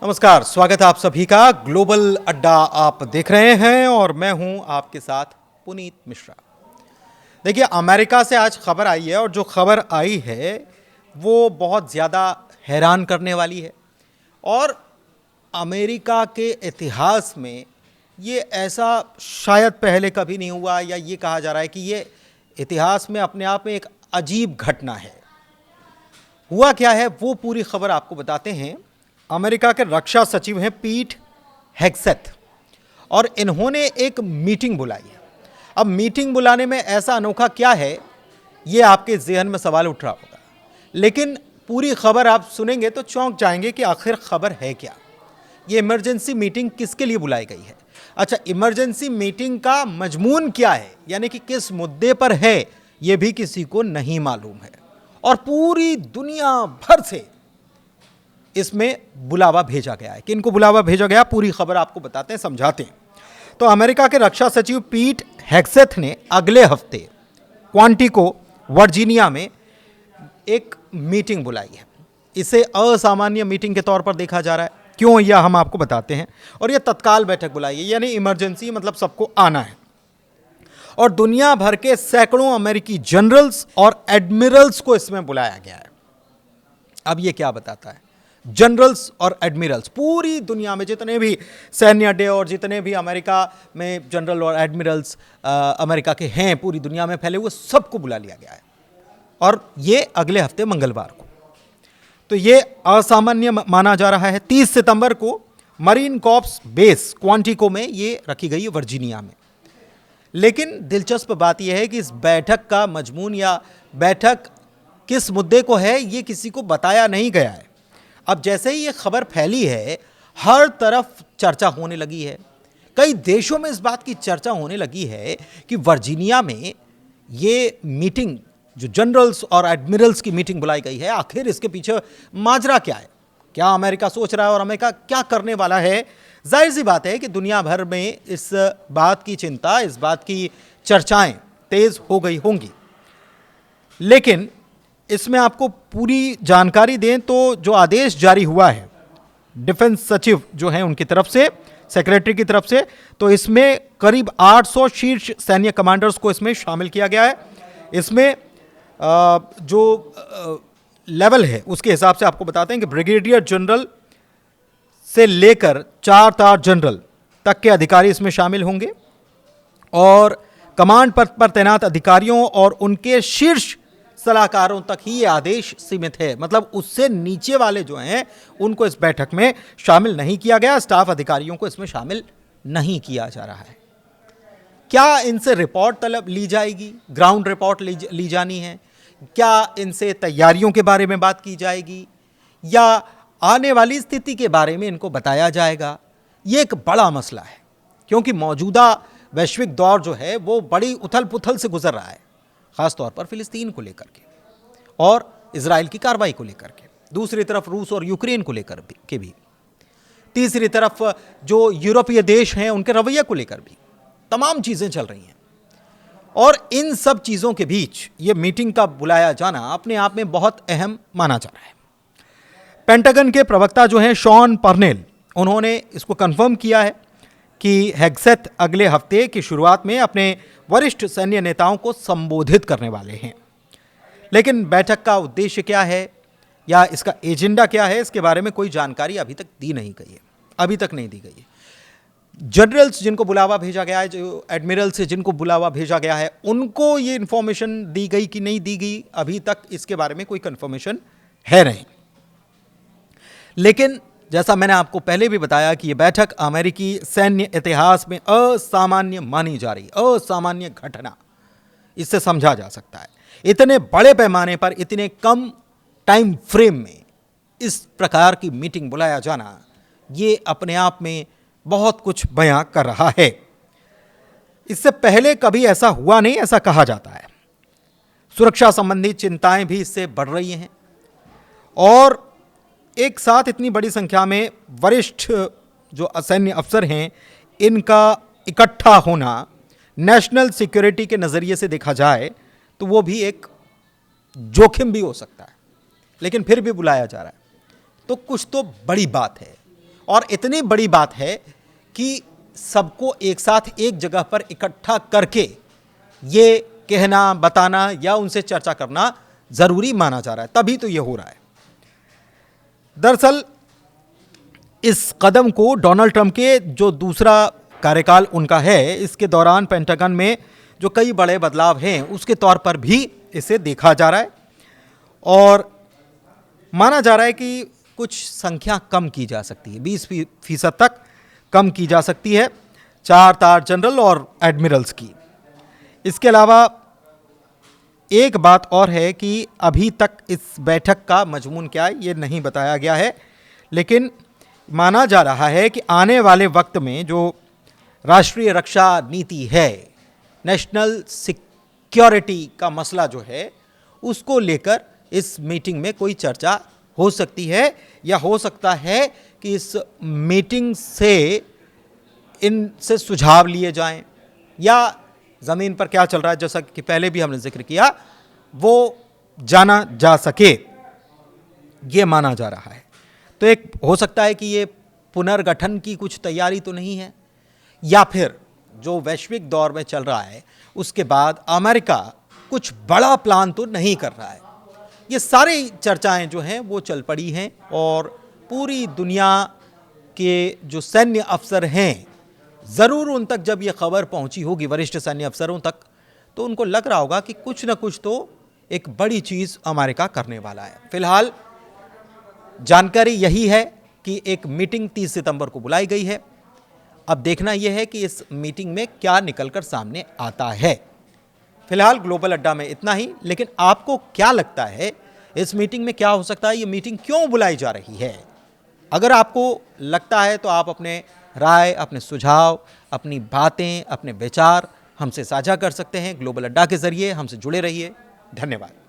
नमस्कार, स्वागत है आप सभी का। ग्लोबल अड्डा आप देख रहे हैं और मैं हूं आपके साथ पुनीत मिश्रा। देखिए, अमेरिका से आज खबर आई है और जो खबर आई है वो बहुत ज़्यादा हैरान करने वाली है। और अमेरिका के इतिहास में ये ऐसा शायद पहले कभी नहीं हुआ, या ये कहा जा रहा है कि ये इतिहास में अपने आप में एक अजीब घटना है। हुआ क्या है वो पूरी खबर आपको बताते हैं। अमेरिका के रक्षा सचिव हैं पीट हेग्सेथ, और इन्होंने एक मीटिंग बुलाई है। अब मीटिंग बुलाने में ऐसा अनोखा क्या है, ये आपके ज़हन में सवाल उठ रहा होगा, लेकिन पूरी खबर आप सुनेंगे तो चौंक जाएंगे कि आखिर खबर है क्या। ये इमरजेंसी मीटिंग किसके लिए बुलाई गई है? अच्छा, इमरजेंसी मीटिंग का मजमून क्या है, यानी कि किस मुद्दे पर है, ये भी किसी को नहीं मालूम है। और पूरी दुनिया भर से इसमें बुलावा भेजा गया है। किनको बुलावा भेजा गया, पूरी खबर आपको बताते हैं, समझाते हैं। तो अमेरिका के रक्षा सचिव पीट हेग्सेथ ने अगले हफ्ते क्वांटिको, वर्जीनिया में एक मीटिंग बुलाई है। इसे असामान्य मीटिंग के तौर पर देखा जा रहा है। क्यों, यह हम आपको बताते हैं। और यह तत्काल बैठक बुलाई है, यानी इमरजेंसी, मतलब सबको आना है। और दुनिया भर के सैकड़ों अमेरिकी जनरल्स और एडमिरल्स को इसमें बुलाया गया है। अब यह क्या बताता है? जनरल्स और एडमिरल्स, पूरी दुनिया में जितने भी सैन्य अड्डे और जितने भी अमेरिका में जनरल और एडमिरल्स अमेरिका के हैं, पूरी दुनिया में फैले हुए, सबको बुला लिया गया है। और ये अगले हफ्ते मंगलवार को। तो ये असामान्य माना जा रहा है। 30 सितंबर को मरीन कॉर्प्स बेस क्वांटिको में ये रखी गई है, वर्जीनिया में। लेकिन दिलचस्प बात यह है कि इस बैठक का मजमून या बैठक किस मुद्दे को है, ये किसी को बताया नहीं गया है। अब जैसे ही ये खबर फैली है, हर तरफ चर्चा होने लगी है। कई देशों में इस बात की चर्चा होने लगी है कि वर्जीनिया में ये मीटिंग, जो जनरल्स और एडमिरल्स की मीटिंग बुलाई गई है, आखिर इसके पीछे माजरा क्या है, क्या अमेरिका सोच रहा है और अमेरिका क्या करने वाला है। जाहिर सी बात है कि दुनिया भर में इस बात की चिंता, इस बात की चर्चाएं तेज हो गई होंगी। लेकिन इसमें आपको पूरी जानकारी दें तो जो आदेश जारी हुआ है डिफेंस सचिव जो हैं उनकी तरफ से, सेक्रेटरी की तरफ से, तो इसमें करीब 800 शीर्ष सैन्य कमांडर्स को इसमें शामिल किया गया है। इसमें जो लेवल है उसके हिसाब से आपको बताते हैं कि ब्रिगेडियर जनरल से लेकर 4 स्टार जनरल तक के अधिकारी इसमें शामिल होंगे। और कमांड पद पर तैनात अधिकारियों और उनके शीर्ष सलाहकारों तक ही ये आदेश सीमित है। मतलब उससे नीचे वाले जो हैं उनको इस बैठक में शामिल नहीं किया गया। स्टाफ अधिकारियों को इसमें शामिल नहीं किया जा रहा है। क्या इनसे रिपोर्ट तलब ली जाएगी, ग्राउंड रिपोर्ट ली जानी है? क्या इनसे तैयारियों के बारे में बात की जाएगी, या आने वाली स्थिति के बारे में इनको बताया जाएगा? ये एक बड़ा मसला है, क्योंकि मौजूदा वैश्विक दौर जो है वो बड़ी उथल पुथल से गुजर रहा है, खासतौर पर फिलिस्तीन को लेकर के और इजराइल की कार्रवाई को लेकर के, दूसरी तरफ रूस और यूक्रेन को लेकर भी, तीसरी तरफ जो यूरोपीय देश हैं उनके रवैये को लेकर भी तमाम चीज़ें चल रही हैं। और इन सब चीज़ों के बीच ये मीटिंग का बुलाया जाना अपने आप में बहुत अहम माना जा रहा है। पेंटागन के प्रवक्ता जो हैं शॉन पर्नेल, उन्होंने इसको कंफर्म किया है कि हेग्सेथ अगले हफ्ते की शुरुआत में अपने वरिष्ठ सैन्य नेताओं को संबोधित करने वाले हैं। लेकिन बैठक का उद्देश्य क्या है या इसका एजेंडा क्या है, इसके बारे में कोई जानकारी अभी तक दी नहीं गई है, अभी तक नहीं दी गई है। जनरल्स जिनको बुलावा भेजा गया है, जो एडमिरल्स से जिनको बुलावा भेजा गया है, उनको ये इंफॉर्मेशन दी गई कि नहीं दी गई, अभी तक इसके बारे में कोई कंफर्मेशन है नहीं। लेकिन जैसा मैंने आपको पहले भी बताया कि यह बैठक अमेरिकी सैन्य इतिहास में असामान्य मानी जा रही, असामान्य घटना, इससे समझा जा सकता है। इतने बड़े पैमाने पर, इतने कम टाइम फ्रेम में इस प्रकार की मीटिंग बुलाया जाना, ये अपने आप में बहुत कुछ बयां कर रहा है। इससे पहले कभी ऐसा हुआ नहीं, ऐसा कहा जाता है। सुरक्षा संबंधी चिंताएं भी इससे बढ़ रही हैं। और एक साथ इतनी बड़ी संख्या में वरिष्ठ जो सैन्य अफसर हैं, इनका इकट्ठा होना नेशनल सिक्योरिटी के नज़रिए से देखा जाए तो वो भी एक जोखिम भी हो सकता है। लेकिन फिर भी बुलाया जा रहा है तो कुछ तो बड़ी बात है। और इतनी बड़ी बात है कि सबको एक साथ एक जगह पर इकट्ठा करके ये कहना, बताना या उनसे चर्चा करना ज़रूरी माना जा रहा है, तभी तो ये हो रहा है। दरअसल इस कदम को डोनाल्ड ट्रंप के जो दूसरा कार्यकाल उनका है, इसके दौरान पेंटागन में जो कई बड़े बदलाव हैं उसके तौर पर भी इसे देखा जा रहा है और माना जा रहा है कि कुछ संख्या कम की जा सकती है, 20% तक कम की जा सकती है 4 तार जनरल और एडमिरल्स की। इसके अलावा एक बात और है कि अभी तक इस बैठक का मजमून क्या है ये नहीं बताया गया है, लेकिन माना जा रहा है कि आने वाले वक्त में जो राष्ट्रीय रक्षा नीति है, नेशनल सिक्योरिटी का मसला जो है, उसको लेकर इस मीटिंग में कोई चर्चा हो सकती है या हो सकता है कि इस मीटिंग से इनसे सुझाव लिए जाएं या ज़मीन पर क्या चल रहा है, जैसा कि पहले भी हमने जिक्र किया, वो जाना जा सके, ये माना जा रहा है। तो एक हो सकता है कि ये पुनर्गठन की कुछ तैयारी तो नहीं है, या फिर जो वैश्विक दौर में चल रहा है उसके बाद अमेरिका कुछ बड़ा प्लान तो नहीं कर रहा है। ये सारी चर्चाएं जो हैं वो चल पड़ी हैं और पूरी दुनिया के जो सैन्य अफसर हैं, ज़रूर उन तक जब ये खबर पहुंची होगी वरिष्ठ सैन्य अफसरों तक, तो उनको लग रहा होगा कि कुछ ना कुछ तो एक बड़ी चीज़ अमेरिका करने वाला है। फिलहाल जानकारी यही है कि एक मीटिंग 30 सितंबर को बुलाई गई है। अब देखना यह है कि इस मीटिंग में क्या निकलकर सामने आता है। फिलहाल ग्लोबल अड्डा में इतना ही, लेकिन आपको क्या लगता है इस मीटिंग में क्या हो सकता है, ये मीटिंग क्यों बुलाई जा रही है? अगर आपको लगता है तो आप अपने राय, अपने सुझाव, अपनी बातें, अपने विचार हमसे साझा कर सकते हैं। ग्लोबल अड्डा के जरिए हमसे जुड़े रहिए। धन्यवाद।